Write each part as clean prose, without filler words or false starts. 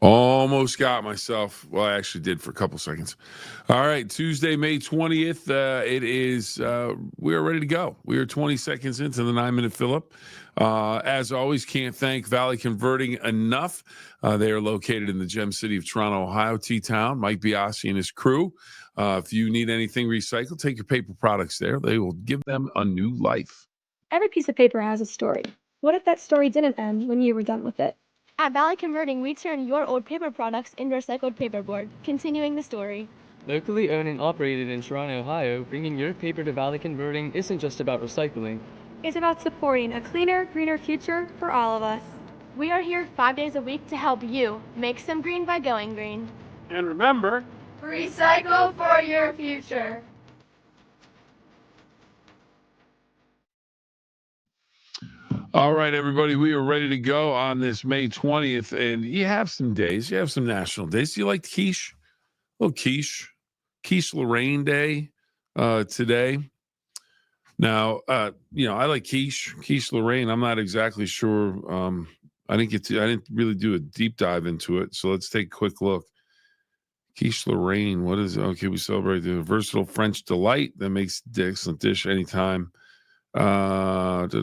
Almost got myself. Well, I actually did for a couple seconds. All right, Tuesday, May 20th. It is, we are ready to go. We are 20 seconds into the 9-minute Phill-Up. As always, can't thank Valley Converting enough. They are located in the gem city of Toronto, Ohio, T-Town. Mike Biasi and his crew. If you need anything recycled, take your paper products there. They will give them a new life. Every piece of paper has a story. What if that story didn't end when you were done with it? At Valley Converting, we turn your old paper products into recycled paperboard, continuing the story. Locally owned and operated in Toronto, Ohio, bringing your paper to Valley Converting isn't just about recycling. It's about supporting a cleaner, greener future for all of us. We are here 5 days a week to help you make some green by going green. And remember, recycle for your future. All right, everybody, we are ready to go on this May 20th, and you have some days. You have some national days. Do you like quiche? A little quiche. Quiche Lorraine Day today. Now, I like quiche. Quiche Lorraine, I'm not exactly sure. I didn't really do a deep dive into it, so let's take a quick look. Quiche Lorraine, what is it? Okay, we celebrate the versatile French delight that makes the excellent dish anytime. Considered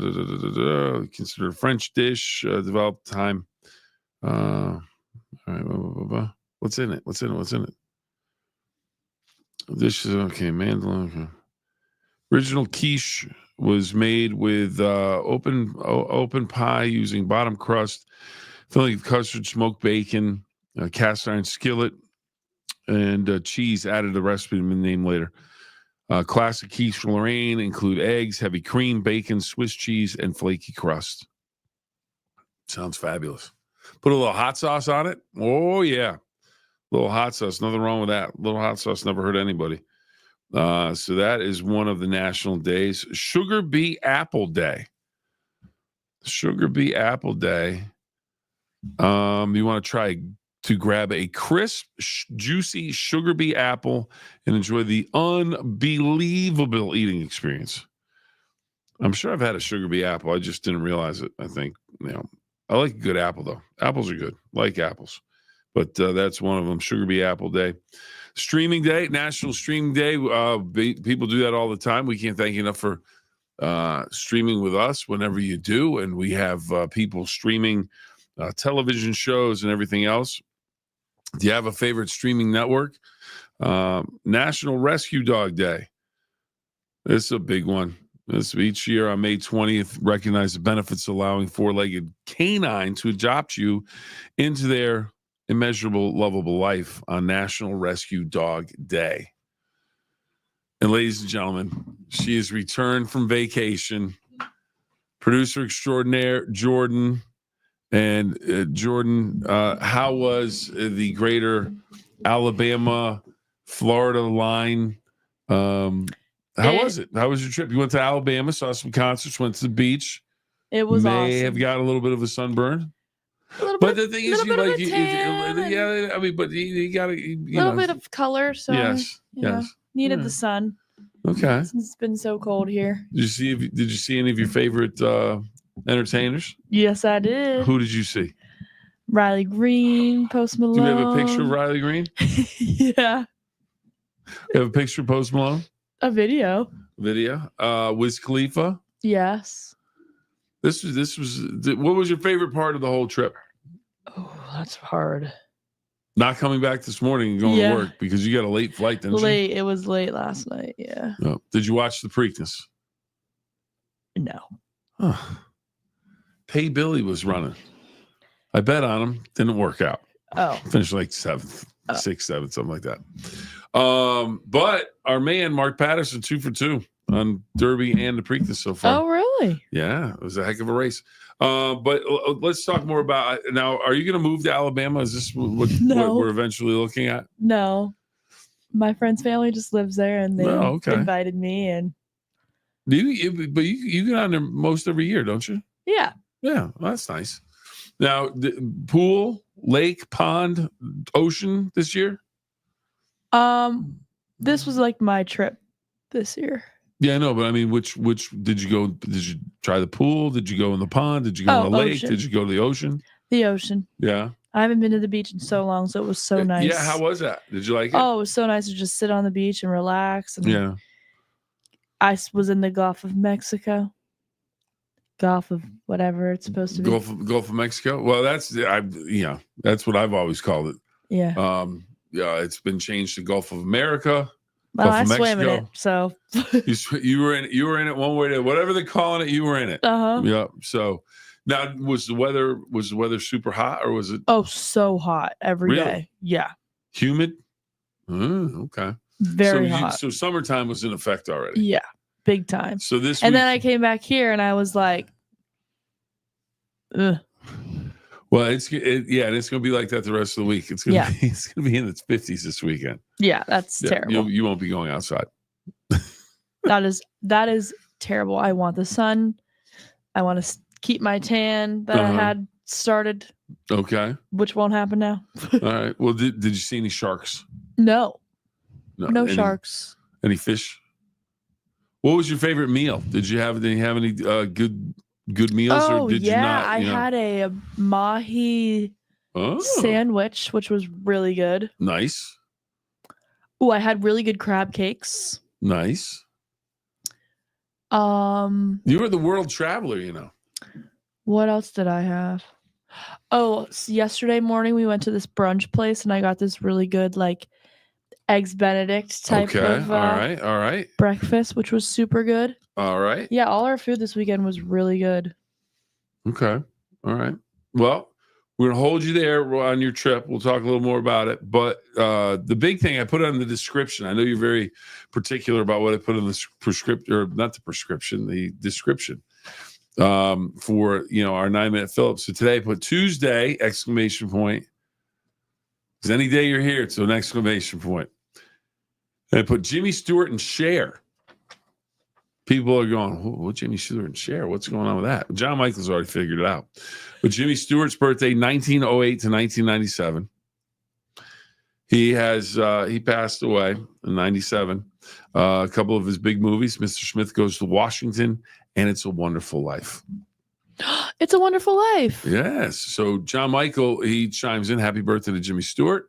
a French dish, developed time. All right, what's in it? This is okay, mandolin. Okay. Original quiche was made with open pie using bottom crust, filling of custard, smoked bacon, cast iron skillet, and cheese added to the recipe name later. Classic quiche Lorraine include eggs, heavy cream, bacon, Swiss cheese, and flaky crust. Sounds fabulous. Put a little hot sauce on it. Oh, yeah. A little hot sauce. Nothing wrong with that. A little hot sauce never hurt anybody. So that is one of the national days. Sugar Bee Apple Day. Sugar Bee Apple Day. You want to try to grab a crisp, juicy sugar bee apple and enjoy the unbelievable eating experience. I'm sure I've had a sugar bee apple. I just didn't realize it. I think, I like a good apple, though. Apples are good. Like apples. But that's one of them, Sugar Bee Apple Day. Streaming Day, National Streaming Day. People do that all the time. We can't thank you enough for streaming with us whenever you do. And we have people streaming television shows and everything else. Do you have a favorite streaming network? National Rescue Dog Day. This is a big one. Each year on May 20th, recognize the benefits allowing four-legged canine to adopt you into their immeasurable, lovable life on National Rescue Dog Day. And ladies and gentlemen, she has returned from vacation. Producer extraordinaire, Jordan. And Jordan, how was the greater Alabama, Florida line? How was it? How was your trip? You went to Alabama, saw some concerts, went to the beach. It was awesome. May have got a little bit of a sunburn. But the thing is, you got a little bit of color. So yes, needed the sun. Okay, since it's been so cold here. Did you see any of your favorite entertainers? Yes, I did. Who did you see? Riley Green, Post Malone. Do you have a picture of Riley Green? Yeah. You have a picture of Post Malone? A video. Wiz Khalifa? Yes. This was what was your favorite part of the whole trip? Oh, that's hard. Not coming back this morning and going to work because you got a late flight, didn't you? It was late last night, yeah. No. Did you watch the Preakness? No. Huh. Pay Billy was running. I bet on him. Didn't work out. Oh. Finished like 7th, 6th, 7th, something like that. But our man, Mark Patterson, 2 for 2 on Derby and the Preakness so far. Oh, really? Yeah, it was a heck of a race. But let's talk more about now. Are you going to move to Alabama? Is this what we're eventually looking at? No. My friend's family just lives there, and they invited me. And you get on there most every year, don't you? Yeah. Yeah, well, that's nice. Now, the pool, lake, pond, ocean this year? This was like my trip this year. Yeah, I know, but I mean, which did you go? Did you try the pool? Did you go in the pond? Did you go in the lake? Ocean. Did you go to the ocean? The ocean. Yeah. I haven't been to the beach in so long, so it was so nice. Yeah, how was that? Did you like it? Oh, it was so nice to just sit on the beach and relax. And yeah. I was in the Gulf of Mexico. Gulf of whatever it's supposed to be. Gulf of Mexico. Well, that's what I've always called it. Yeah. Yeah, it's been changed to Gulf of America. Well, I swam in it, so you were in it one way to whatever they're calling it. You were in it. Yeah. So now, was the weather super hot, or was it? Oh, so hot every day. Yeah. Humid. Okay. Very hot. So summertime was in effect already. Yeah, big time. So this. And then I came back here, and I was like, ugh. Well, it's going to be like that the rest of the week. It's going to be in its 50s this weekend. Yeah, that's terrible. You won't be going outside. That is terrible. I want the sun. I want to keep my tan that I had started. Okay. Which won't happen now. All right. Well, did you see any sharks? No sharks. Any fish? What was your favorite meal? Did you have any good meals, or did you not? I had a mahi sandwich, which was really good. Nice. Oh, I had really good crab cakes. Nice. You were the world traveler, you know. What else did I have? Oh, yesterday morning we went to this brunch place and I got this really good eggs Benedict type of all right. breakfast, which was super good. All right. Yeah, all our food this weekend was really good. Okay. All right. Well, we're going to hold you there on your trip. We'll talk a little more about it. But the big thing I put on the description, I know you're very particular about what I put in the prescription, or not the prescription, the description for, our 9-minute Phill-Up. So today I put Tuesday, ! Because any day you're here, it's an exclamation point. And I put Jimmy Stewart and Cher. People are going, what Jimmy Stewart and Cher? What's going on with that? John Michael's already figured it out. But Jimmy Stewart's birthday, 1908 to 1997. He passed away in 97. A couple of his big movies, Mr. Smith Goes to Washington, and It's a Wonderful Life. It's a Wonderful Life. Yes. So John Michael, he chimes in, happy birthday to Jimmy Stewart.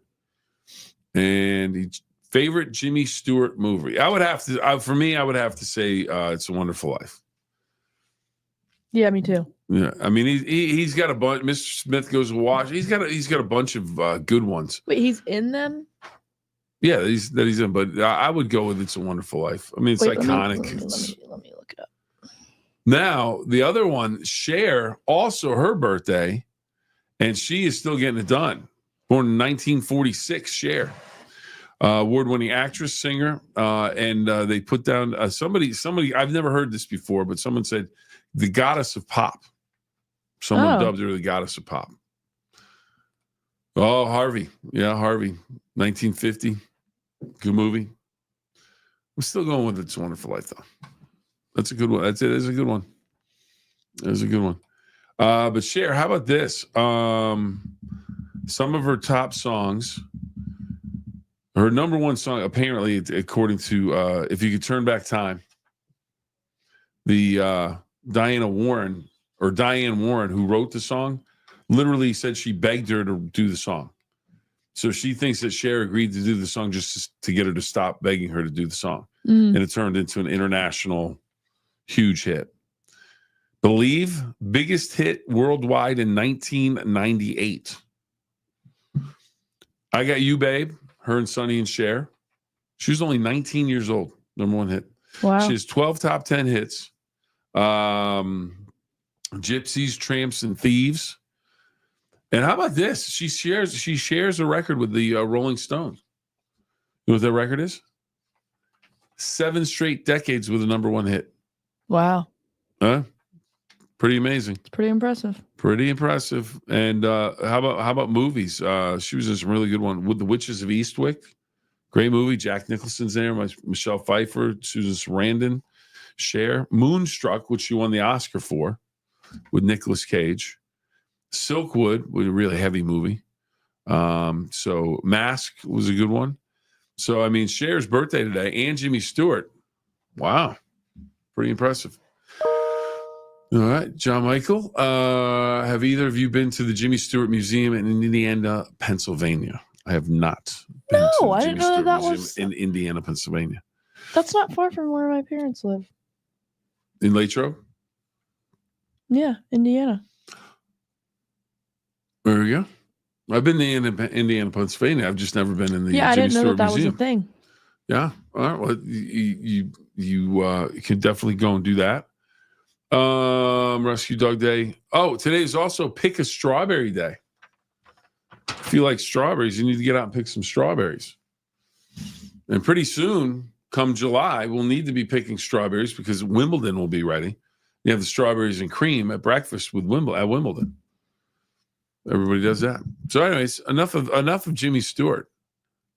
And favorite Jimmy Stewart movie? I would have to say It's a Wonderful Life. Yeah, me too. Yeah, I mean he's got a bunch. Mr. Smith Goes to Washington. He's got a bunch of good ones. Wait, he's in them? Yeah, he's in. But I would go with It's a Wonderful Life. I mean, it's iconic. Let me look it up. Now the other one, Cher, also her birthday, and she is still getting it done. Born in 1946, Cher. Award-winning actress, singer, and they put down somebody. I've never heard this before, but someone said the goddess of pop. Someone dubbed her the goddess of pop. Oh, Harvey, 1950, good movie. I'm still going with It's a Wonderful Life, though. That's a good one. That's a good one. That's a good one. But Cher, how about this? Some of her top songs. Her number one song, apparently, according to If You Could Turn Back Time, the Diane Warren, who wrote the song, literally said she begged her to do the song. So she thinks that Cher agreed to do the song just to get her to stop begging her to do the song. And it turned into an international huge hit. Believe, biggest hit worldwide in 1998. I Got You, Babe. Her and Sonny and Cher. She was only 19 years old. Number one hit. Wow. She has 12 top 10 hits. Gypsies, Tramps, and Thieves. And how about this? She shares a record with the Rolling Stones. You know what that record is? 7 straight decades with a number one hit. Wow. Pretty amazing. It's pretty impressive. Pretty impressive. And how about movies? She was in some really good one with The Witches of Eastwick. Great movie. Jack Nicholson's there. Michelle Pfeiffer, Susan Sarandon, Cher. Moonstruck, which she won the Oscar for, with Nicolas Cage. Silkwood was a really heavy movie. So Mask was a good one. So, I mean, Cher's birthday today and Jimmy Stewart. Wow. Pretty impressive. All right, John Michael. Have either of you been to the Jimmy Stewart Museum in Indiana, Pennsylvania? I have not been to No, the I Jimmy didn't know Stewart that Museum was. in Indiana, Pennsylvania. That's not far from where my parents live. In Latrobe? Yeah, Indiana. There we go. I've been to Indiana, Pennsylvania. I've just never been in the Yeah, I Jimmy didn't know Stewart that was a Museum. thing. Yeah. All right. Well, you can definitely go and do that. Rescue Dog Day. Oh, today is also Pick a Strawberry Day. If you like strawberries, you need to get out and pick some strawberries. And pretty soon, come July, we'll need to be picking strawberries because Wimbledon will be ready. You have the strawberries and cream at breakfast with Wimbledon. Everybody does that. So, anyways, enough of Jimmy Stewart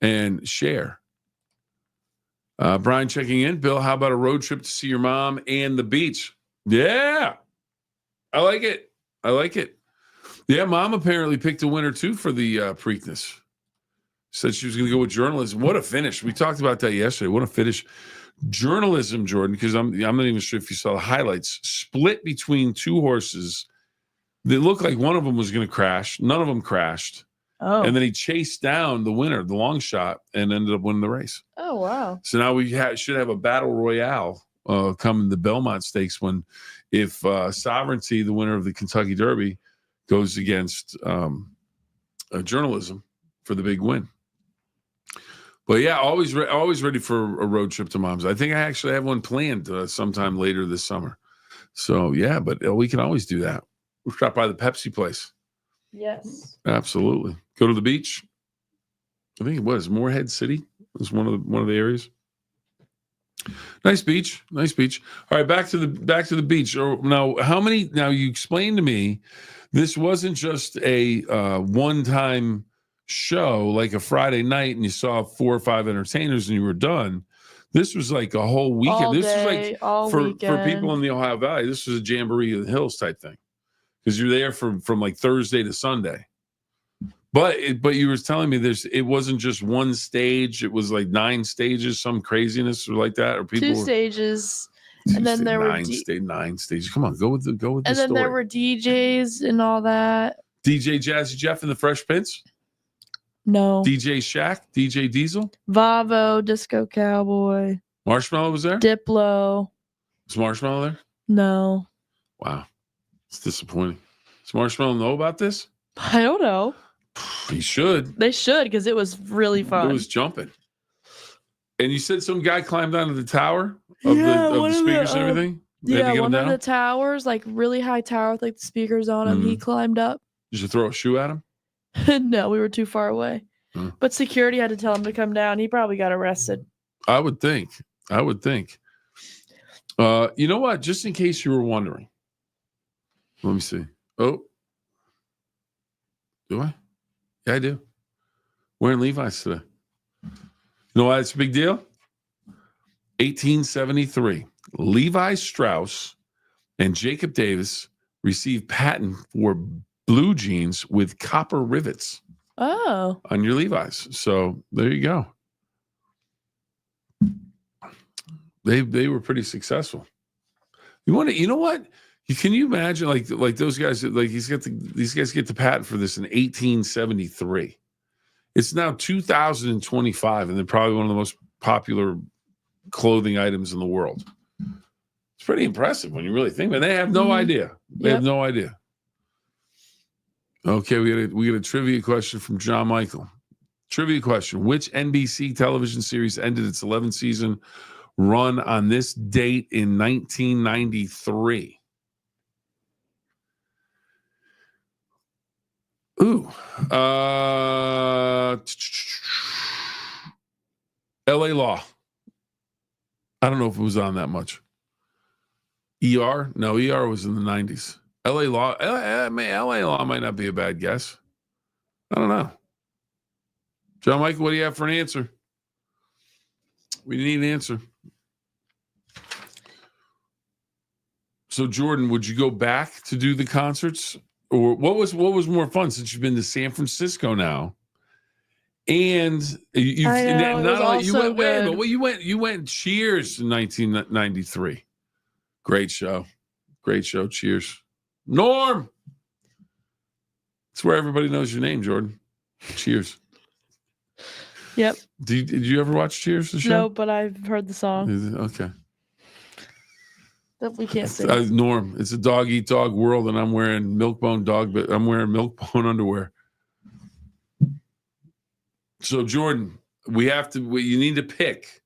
and Cher. Brian checking in. Bill, how about a road trip to see your mom and the beach? Yeah, I like it. Yeah, mom apparently picked a winner too for the Preakness. Said she was going to go with journalism. What a finish! We talked about that yesterday. What a finish! Journalism, Jordan, because I'm not even sure if you saw the highlights. Split between two horses. They looked like one of them was going to crash. None of them crashed. Oh. And then he chased down the winner, the long shot, and ended up winning the race. Oh, wow. So now we should have a battle royale come in the Belmont Stakes if Sovereignty, the winner of the Kentucky Derby, goes against journalism for the big win. But yeah, always ready for a road trip to mom's. I think I actually have one planned sometime later this summer. So yeah, but we can always do that. We'll stop by the Pepsi place. Yes. Absolutely. Go to the beach. I think it was Moorhead City. It was one of the areas. Nice beach. All right, back to the beach. Now you explained to me this wasn't just a one-time show like a Friday night and you saw 4 or 5 entertainers and you were done. This was like a whole weekend. All This day, was like all for weekend. people in the Ohio Valley, this was a Jamboree of the Hills type thing. Because you're there from like Thursday to Sunday. But you were telling me it wasn't just one stage, it was like 9 stages, some craziness or like that, or people 2 stages. And then there were 9 stages. Come on, go with the and then story. there were DJs and all that. DJ Jazzy Jeff and the Fresh Prince? No. DJ Shaq, DJ Diesel? Vavo, Disco Cowboy. Marshmallow was there? Diplo. Was Marshmallow there? No. Wow. It's disappointing. Does Marshmallow know about this? I don't know. He should. They should, because it was really fun. It was jumping. And you said some guy climbed onto the tower of the speakers and everything? They had to get him one of down? the towers, like really high tower with like the speakers on him. He climbed up. Did you throw a shoe at him? No, we were too far away. But security had to tell him to come down. He probably got arrested. I would think. You know what? Just in case you were wondering. Let me see. Oh. Do I? Yeah, I do. Wearing Levi's today. You know why it's a big deal? 1873. Levi Strauss and Jacob Davis received patent for blue jeans with copper rivets. Oh. On your Levi's. So there you go. They were pretty successful. You know what? Can you imagine like those guys, like these guys get the patent for this in 1873. It's now 2025, and they're probably one of the most popular clothing items in the world. It's pretty impressive when you really think about it. They have no idea. They have no idea. Okay, we got a trivia question from John Michael. Trivia question: which NBC television series ended its 11th season run on this date in 1993? Ooh. LA Law. I don't know if it was on that much. ER? No, ER was in the 90s. LA Law. LA Law might not be a bad guess. I don't know. John Michael, what do you have for an answer? We need an answer. So, Jordan, would you go back to do the concerts? Or what was more fun since you've been to San Francisco now? And you went Cheers in 1993. Great show. Great show. Cheers. Norm. It's where everybody knows your name, Jordan. Cheers. Yep. Did you ever watch Cheers, the show? No, but I've heard the song. Okay. That we can't sing. Norm, it's a dog eat dog world, and I'm wearing Milk-Bone underwear. So Jordan, you need to pick.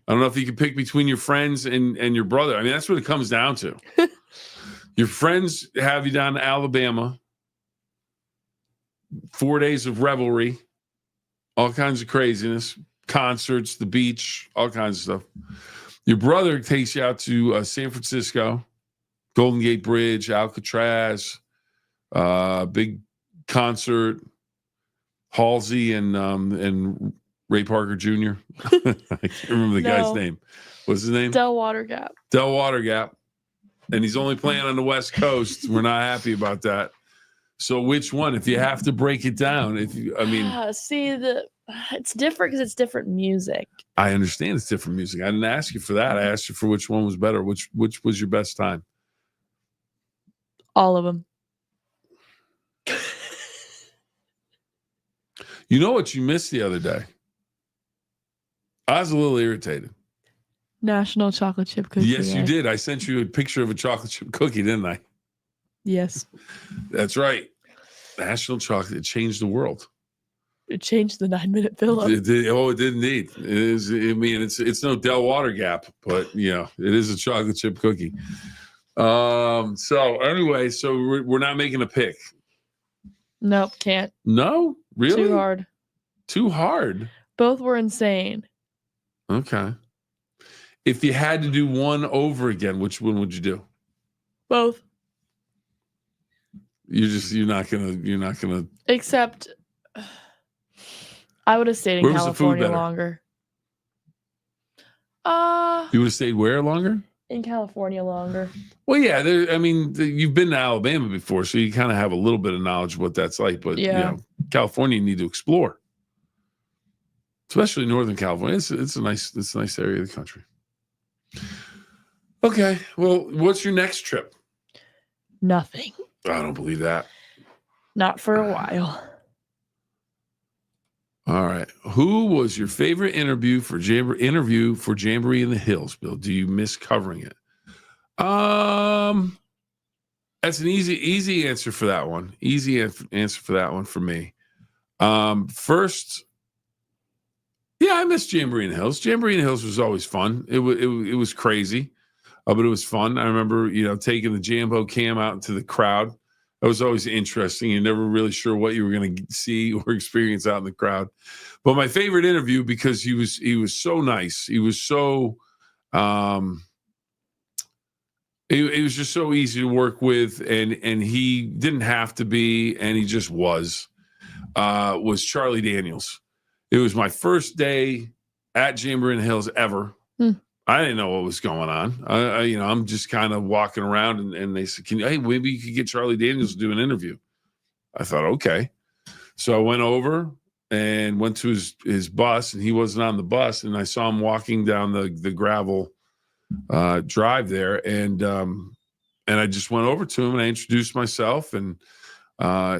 I don't know if you can pick between your friends and your brother. I mean, that's what it comes down to. Your friends have you down to Alabama. 4 days of revelry, all kinds of craziness, concerts, the beach, all kinds of stuff. Your brother takes you out to San Francisco, Golden Gate Bridge, Alcatraz, big concert, Halsey and Ray Parker Jr. I can't remember the guy's name. What's his name? Del Watergap. Del Watergap. And he's only playing on the West Coast. We're not happy about that. So which one? If you have to break it down, it's different because it's different music. I understand it's different music. I didn't ask you for that. I asked you for which one was better. Which was your best time? All of them. You know what you missed the other day? I was a little irritated. National chocolate chip cookie. Yes, you did. I sent you a picture of a chocolate chip cookie, didn't I? Yes. That's right. National chocolate. It changed the world. It changed the 9-minute Phill-Up. It did indeed. It is. I mean, it's no Del Watergap, but it is a chocolate chip cookie. So anyway, we're not making a pick. Nope, can't. No, really? Too hard. Too hard. Both were insane. Okay. If you had to do one over again, which one would you do? Both. You're not gonna. Except, I would have stayed in California longer. You would have stayed where longer? In California longer. Well, yeah. You've been to Alabama before, so you kind of have a little bit of knowledge of what that's like. But California, you need to explore, especially Northern California. It's a nice area of the country. Okay. Well, what's your next trip? Nothing. I don't believe that. Not for a while. All right. Who was your favorite interview for Jamboree in the Hills, Bill? Do you miss covering it? That's an easy answer for that one. Easy answer for that one for me. First, I miss Jamboree in the Hills. Jamboree in the Hills was always fun. It was crazy. But it was fun. I remember, taking the Jambo cam out into the crowd. That was always interesting. You're never really sure what you were going to see or experience out in the crowd. But my favorite interview, because he was so nice. He was so, it was just so easy to work with, and he didn't have to be, and he just was Charlie Daniels. It was my first day at Jamboree in the Hills ever. I didn't know what was going on. I'm just kind of walking around, and they said, maybe you could get Charlie Daniels to do an interview. I thought, okay. So I went over and went to his bus, and he wasn't on the bus. And I saw him walking down the gravel drive there. And I just went over to him, and I introduced myself, and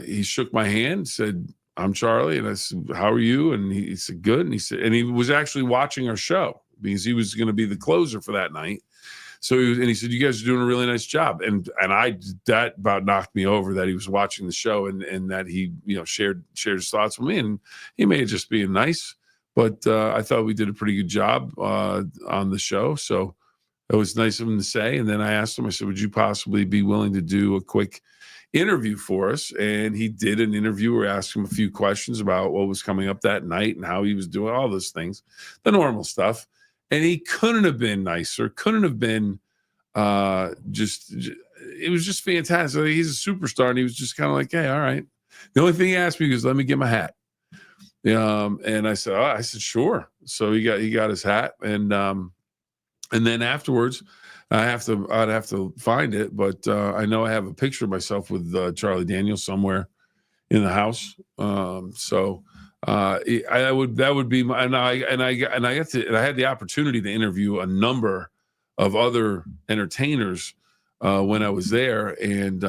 he shook my hand, said, "I'm Charlie." And I said, "How are you?" And he said, "Good." And he was actually watching our show, because he was going to be the closer for that night. So he said, "You guys are doing a really nice job." And that about knocked me over, that he was watching the show and that he, shared his thoughts with me. And he may have just been nice, but I thought we did a pretty good job on the show. So it was nice of him to say. And then I asked him, I said, "Would you possibly be willing to do a quick interview for us?" And he did an interview. We asked him a few questions about what was coming up that night and how he was doing, all those things, the normal stuff. And he couldn't have been nicer, couldn't have been it was just fantastic. He's a superstar, and he was just kind of like, "Hey, all right." The only thing he asked me was, "Let me get my hat." And I said, "Sure." So he got his hat. And then afterwards, I'd have to find it, but I know I have a picture of myself with Charlie Daniels somewhere in the house. That would be my, and I had the opportunity to interview a number of other entertainers when I was there, and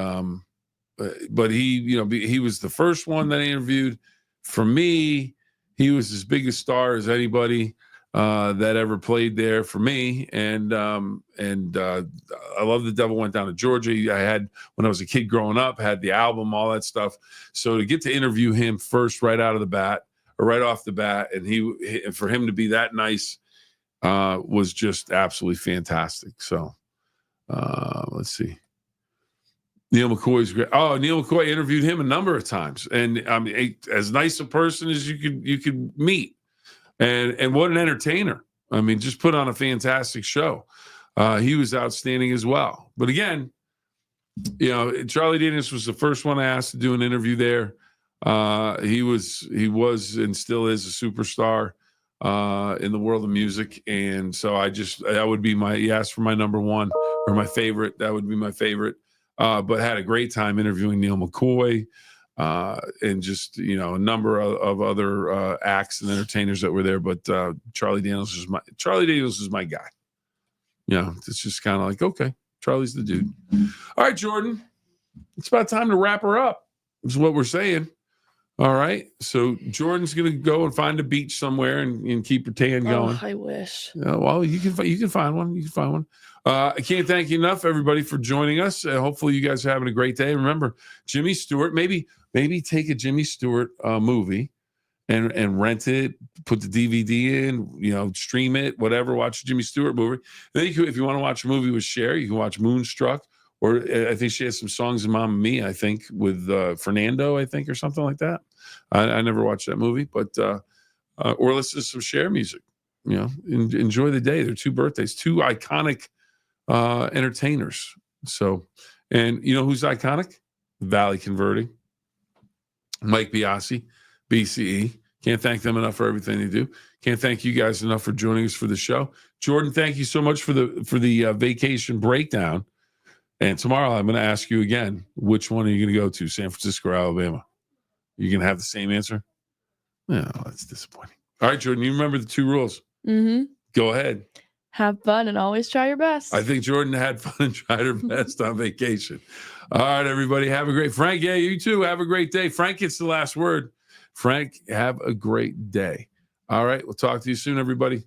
but he was the first one that I interviewed. For me, he was as big a star as anybody that ever played there for me, and I love The Devil Went Down to Georgia. I had, when I was a kid growing up, had the album, all that stuff. So to get to interview him first, right off the bat, and for him to be that nice was just absolutely fantastic. So let's see. Neil McCoy's great. Oh, Neil McCoy interviewed him a number of times, and I mean, as nice a person as you could meet. And what an entertainer. I mean, just put on a fantastic show. He was outstanding as well. But again, Charlie Daniels was the first one I asked to do an interview there. He was and still is a superstar in the world of music. And so that would be you asked for my number one or my favorite. That would be my favorite. But had a great time interviewing Neil McCoy. And just a number of other acts and entertainers that were there, but Charlie Daniels is my guy. It's just kind of like, okay, Charlie's the dude. All right, Jordan, it's about time to wrap her up. Is what we're saying. All right, so Jordan's gonna go and find a beach somewhere and keep her tan going. I wish. Well, you can find one. You can find one. I can't thank you enough, everybody, for joining us. Hopefully, you guys are having a great day. Remember, Jimmy Stewart. Maybe take a Jimmy Stewart movie and rent it. Put the DVD in. Stream it. Whatever. Watch a Jimmy Stewart movie. And then if you want to watch a movie with Cher, you can watch Moonstruck. Or I think she has some songs in Mamma Mia, I think, with Fernando, I think, or something like that. I never watched that movie, but or listen to some Cher music. Enjoy the day. They're two birthdays, two iconic entertainers. So, and who's iconic? Valley Converting, Mike Biasi, BCE. Can't thank them enough for everything they do. Can't thank you guys enough for joining us for the show. Jordan, thank you so much for the vacation breakdown. And tomorrow I'm going to ask you again, which one are you going to go to, San Francisco or Alabama? You going to have the same answer? No, that's disappointing. All right, Jordan, you remember the 2 rules. Mm-hmm. Go ahead. Have fun and always try your best. I think Jordan had fun and tried her best on vacation. All right, everybody, have a great Frank. Yeah, you too. Have a great day. Frank gets the last word. Frank, have a great day. All right, we'll talk to you soon, everybody.